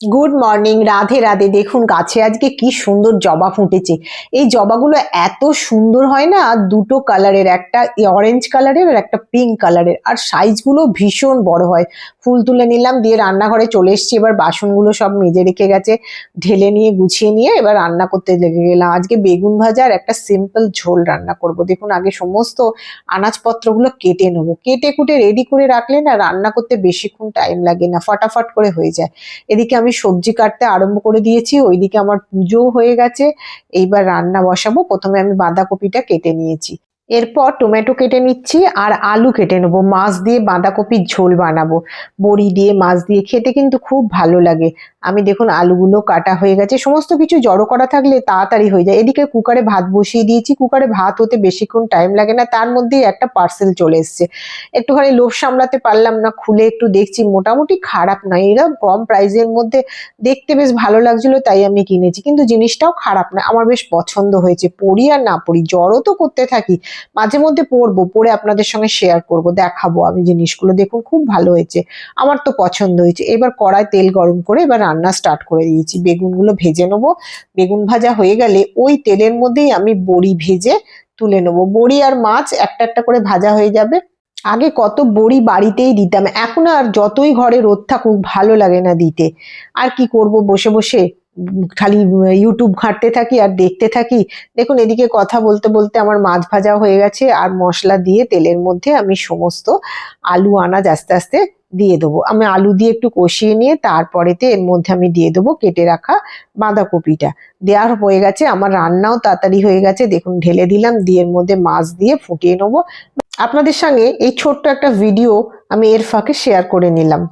Good morning, Radhe Radhe. দেখুন গাছে আজকে কি সুন্দর জবা ফুটেছে। এই জবাগুলো এত সুন্দর হয় না, দুটো কালারের, একটা অরেঞ্জ কালারের আর একটা পিঙ্ক কালারের, আর সাইজগুলো ভীষণ বড় হয়। ফুল তুলে নিলাম, দিয়ে রান্নাঘরে চলে এসেছি। এবার বাসনগুলো সব মেজে রেখে গেছে, ঢেলে নিয়ে গুছিয়ে নিয়ে এবার রান্না করতে লেগে গেলাম। আজকে বেগুন ভাজা আর একটা সিম্পল ঝোল রান্না করব। দেখুন আগে সমস্ত আনাজপত্রগুলো কেটে নেবো, কেটে কুটে রেডি করে রাখলে না রান্না করতে বেশিক্ষণ টাইম লাগে না, ফটাফট করে হয়ে যায়। এদিকে আমি সবজি কাটতে আরম্ভ করে দিয়েছি, ওইদিকে আমার পুজোও হয়ে গেছে। এইবার রান্না বসাবো। প্রথমে আমি বাঁধাকপিটা কেটে নিয়েছি, এরপর টমেটো কেটে নিচ্ছি আর আলু কেটে নেবো। মাছ দিয়ে বাঁধাকপির ঝোল বানাবো, বড়ি দিয়ে মাছ দিয়ে খেতে কিন্তু খুব ভালো লাগে। আমি দেখুন আলুগুলো কাটা হয়ে গেছে, সমস্ত কিছু জড়ো করা থাকলে তাড়াতাড়ি হয়ে যায়। এদিকে কুকারে ভাত বসিয়ে দিয়েছি, কুকারে ভাত হতে বেশিক্ষণ টাইম লাগে না, তার মধ্যেই একটা পার্সেল চলে এসছে। একটুখানি লোভ সামলাতে পারলাম না, খুলে একটু দেখছি, মোটামুটি খারাপ নয়, এরকম কম প্রাইসের মধ্যে দেখতে বেশ ভালো লাগছিল তাই আমি কিনেছি। কিন্তু জিনিসটাও খারাপ না, আমার বেশ পছন্দ হয়েছে। পড়ি আর না পড়ি, জড়ো তো করতে থাকি, মাঝে মধ্যে পড়বো, পড়ে আপনাদের সঙ্গে শেয়ার করব, দেখাবো আমি জিনিসগুলো। দেখুন খুব ভালো হয়েছে, আমার তো পছন্দ হয়েছে। এবার কড়ায় তেল গরম করে এবার রান্না স্টার্ট করে দিয়েছি। বেগুনগুলো ভেজে নেবো, বেগুন ভাজা হয়ে গেলে ওই তেলের মধ্যেই আমি বড়ি ভেজে তুলে নেবো। বড়ি আর মাছ একটা একটা করে ভাজা হয়ে যাবে। আগে কত বড়ি বাড়িতেই দিতাম, এখন আর যতই ঘরে রোদ থাকুক ভালো লাগে না দিতে। আর কি করব, বসে বসে খালি ইউটিউব ঘাঁটতে থাকি আর দেখতে থাকি। দেখুন এদিকে কথা বলতে বলতে আমার মাছ ভাজা হয়ে গেছে, আর মশলা দিয়ে তেলের মধ্যে আমি সমস্ত আলু আনাজ আস্তে আস্তে দিয়ে দেবো। আমি আলু দিয়ে একটু কষিয়ে নিয়ে তারপরেতে এর মধ্যে আমি দিয়ে দেবো কেটে রাখা বাঁধাকপিটা। দেওয়ার হয়ে গেছে, আমার রান্নাও তাড়াতাড়ি হয়ে গেছে। দেখুন ঢেলে দিলাম, দিয়ে এর মধ্যে মাছ দিয়ে ফুটিয়ে নেবো। আপনাদের সঙ্গে এই ছোট্ট একটা ভিডিও আমি এর ফাঁকে শেয়ার করে নিলাম।